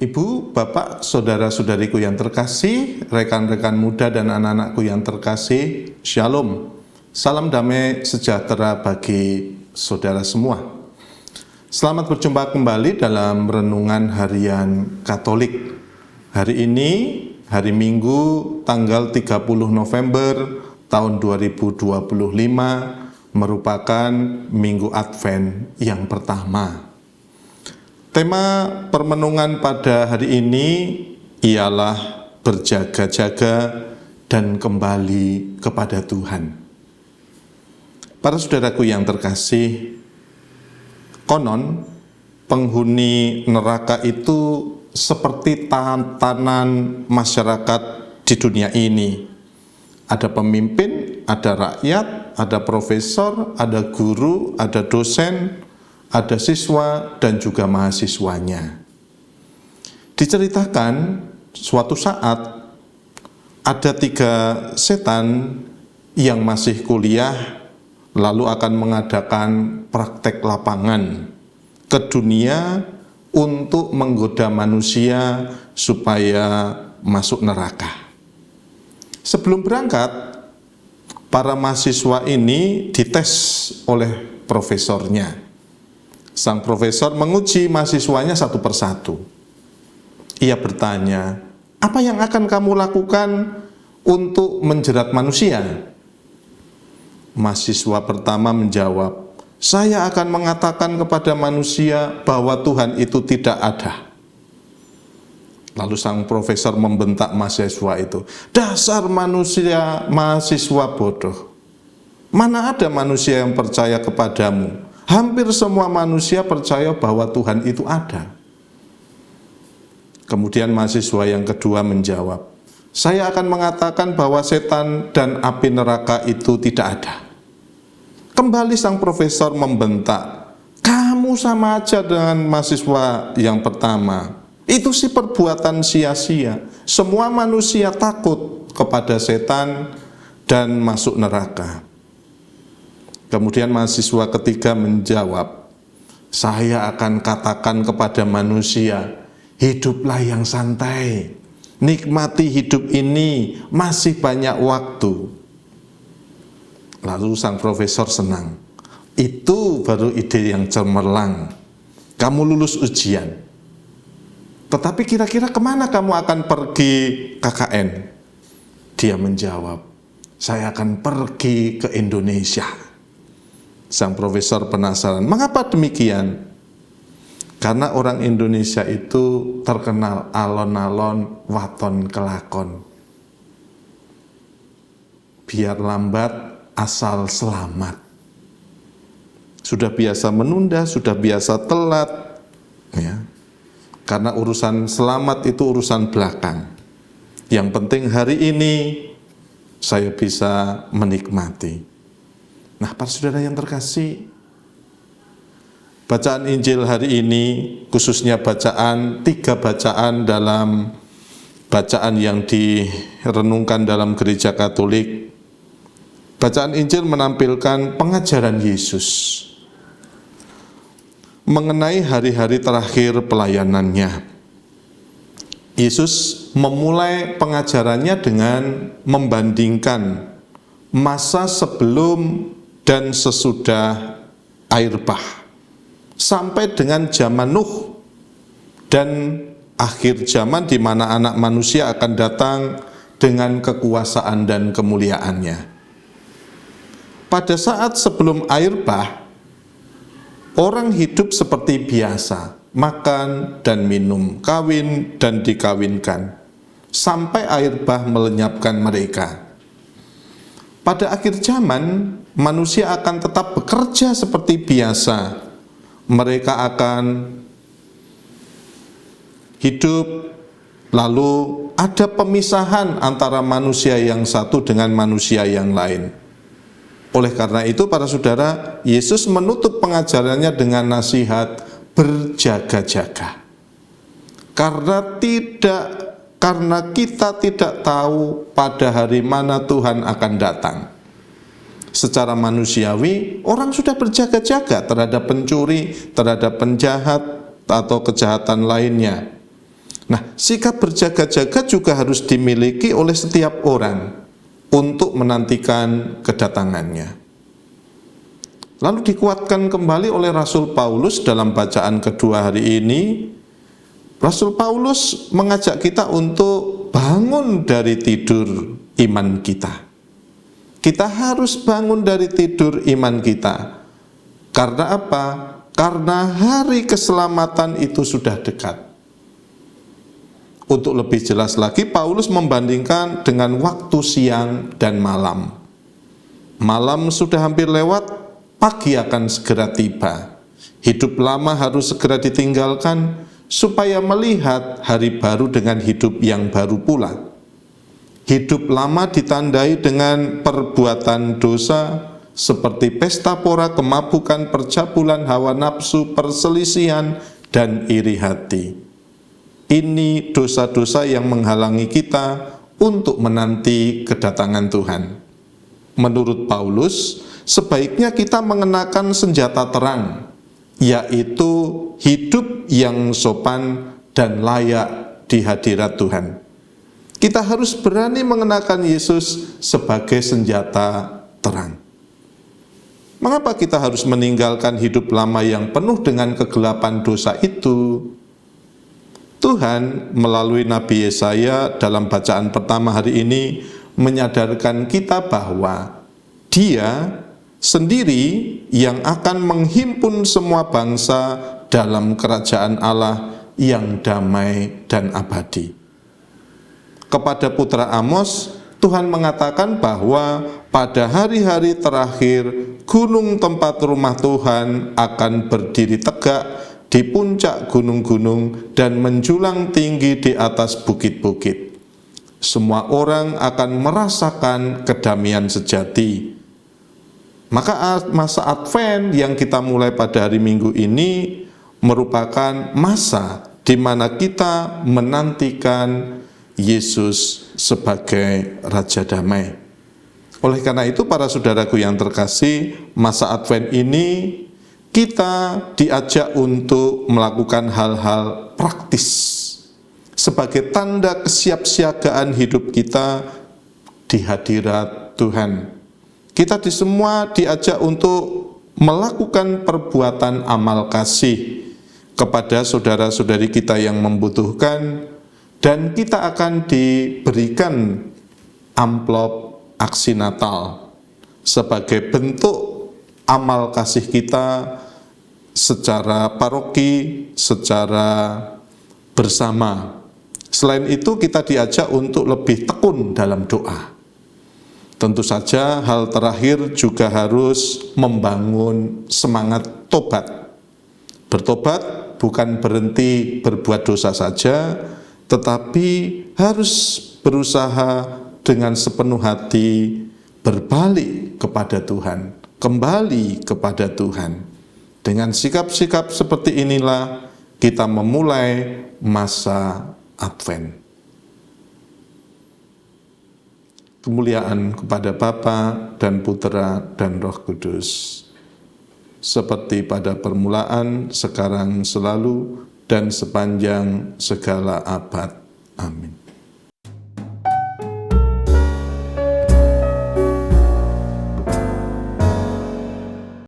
Ibu, Bapak, saudara-saudariku yang terkasih, rekan-rekan muda dan anak-anakku yang terkasih, Shalom. Salam damai sejahtera bagi saudara semua. Selamat berjumpa kembali dalam Renungan Harian Katolik. Hari ini, hari Minggu, tanggal 30 November tahun 2025, merupakan Minggu Advent yang pertama. Tema permenungan pada hari ini ialah berjaga-jaga dan kembali kepada Tuhan. Para saudaraku yang terkasih, konon penghuni neraka itu seperti tatanan masyarakat di dunia ini. Ada pemimpin, ada rakyat, ada profesor, ada guru, ada dosen, ada siswa dan juga mahasiswanya. Diceritakan suatu saat ada 3 setan yang masih kuliah lalu akan mengadakan praktek lapangan ke dunia untuk menggoda manusia supaya masuk neraka. Sebelum berangkat, para mahasiswa ini dites oleh profesornya. Sang profesor menguji mahasiswanya satu persatu. Ia bertanya, apa yang akan kamu lakukan untuk menjerat manusia? Mahasiswa pertama menjawab, saya akan mengatakan kepada manusia bahwa Tuhan itu tidak ada. Lalu sang profesor membentak mahasiswa itu, dasar mahasiswa bodoh. Mana ada manusia yang percaya kepadamu? Hampir semua manusia percaya bahwa Tuhan itu ada. Kemudian mahasiswa yang kedua menjawab, saya akan mengatakan bahwa setan dan api neraka itu tidak ada. Kembali sang profesor membentak, kamu sama aja dengan mahasiswa yang pertama. Itu sih perbuatan sia-sia. Semua manusia takut kepada setan dan masuk neraka. Kemudian mahasiswa ketiga menjawab, saya akan katakan kepada manusia, hiduplah yang santai, nikmati hidup ini, masih banyak waktu. Lalu sang profesor senang, itu baru ide yang cemerlang, kamu lulus ujian. Tetapi kira-kira kemana kamu akan pergi KKN? Dia menjawab, saya akan pergi ke Indonesia. Sang profesor penasaran, mengapa demikian? Karena orang Indonesia itu terkenal alon-alon, waton kelakon. Biar lambat, asal selamat. Sudah biasa menunda, sudah biasa telat, ya. Karena urusan selamat itu urusan belakang. Yang penting hari ini saya bisa menikmati. Nah, para saudara yang terkasih, bacaan Injil hari ini, khususnya 3 bacaan dalam bacaan yang direnungkan dalam gereja Katolik, bacaan Injil menampilkan pengajaran Yesus mengenai hari-hari terakhir pelayanannya. Yesus memulai pengajarannya dengan membandingkan masa sebelum dan sesudah air bah, sampai dengan zaman Nuh dan akhir zaman di mana anak manusia akan datang dengan kekuasaan dan kemuliaannya. Pada saat sebelum air bah, orang hidup seperti biasa, makan dan minum, kawin dan dikawinkan, sampai air bah melenyapkan mereka. Pada akhir zaman, manusia akan tetap bekerja seperti biasa. Mereka akan hidup, lalu ada pemisahan antara manusia yang satu dengan manusia yang lain. Oleh karena itu, para saudara, Yesus menutup pengajarannya dengan nasihat berjaga-jaga. Karena kita tidak tahu pada hari mana Tuhan akan datang. Secara manusiawi, orang sudah berjaga-jaga terhadap pencuri, terhadap penjahat, atau kejahatan lainnya. Nah, sikap berjaga-jaga juga harus dimiliki oleh setiap orang untuk menantikan kedatangannya. Lalu dikuatkan kembali oleh Rasul Paulus dalam bacaan kedua hari ini. Rasul Paulus mengajak kita untuk bangun dari tidur iman kita. Kita harus bangun dari tidur iman kita. Karena apa? Karena hari keselamatan itu sudah dekat. Untuk lebih jelas lagi, Paulus membandingkan dengan waktu siang dan malam. Malam sudah hampir lewat, pagi akan segera tiba. Hidup lama harus segera ditinggalkan, supaya melihat hari baru dengan hidup yang baru pula. Hidup lama ditandai dengan perbuatan dosa, seperti pesta pora, kemabukan, percabulan, hawa nafsu, perselisihan, dan iri hati. Ini dosa-dosa yang menghalangi kita untuk menanti kedatangan Tuhan. Menurut Paulus, sebaiknya kita mengenakan senjata terang, yaitu hidup yang sopan dan layak di hadirat Tuhan. Kita harus berani mengenakan Yesus sebagai senjata terang. Mengapa kita harus meninggalkan hidup lama yang penuh dengan kegelapan dosa itu? Tuhan melalui Nabi Yesaya dalam bacaan pertama hari ini menyadarkan kita bahwa Dia sendiri yang akan menghimpun semua bangsa dalam kerajaan Allah yang damai dan abadi. Kepada putra Amos, Tuhan mengatakan bahwa pada hari-hari terakhir gunung tempat rumah Tuhan akan berdiri tegak di puncak gunung-gunung dan menjulang tinggi di atas bukit-bukit. Semua orang akan merasakan kedamaian sejati. Maka masa Advent yang kita mulai pada hari Minggu ini merupakan masa di mana kita menantikan Yesus sebagai Raja Damai. Oleh karena itu, para saudaraku yang terkasih, masa Advent ini kita diajak untuk melakukan hal-hal praktis sebagai tanda kesiapsiagaan hidup kita di hadirat Tuhan. Kita semua diajak untuk melakukan perbuatan amal kasih kepada saudara-saudari kita yang membutuhkan, dan kita akan diberikan amplop aksi Natal sebagai bentuk amal kasih kita secara paroki, secara bersama. Selain itu, kita diajak untuk lebih tekun dalam doa. Tentu saja hal terakhir juga harus membangun semangat tobat. Bertobat bukan berhenti berbuat dosa saja, tetapi harus berusaha dengan sepenuh hati berbalik kepada Tuhan, kembali kepada Tuhan. Dengan sikap-sikap seperti inilah kita memulai masa Advent. Kemuliaan kepada Bapa dan Putera dan Roh Kudus, seperti pada permulaan, sekarang, selalu, dan sepanjang segala abad. Amin.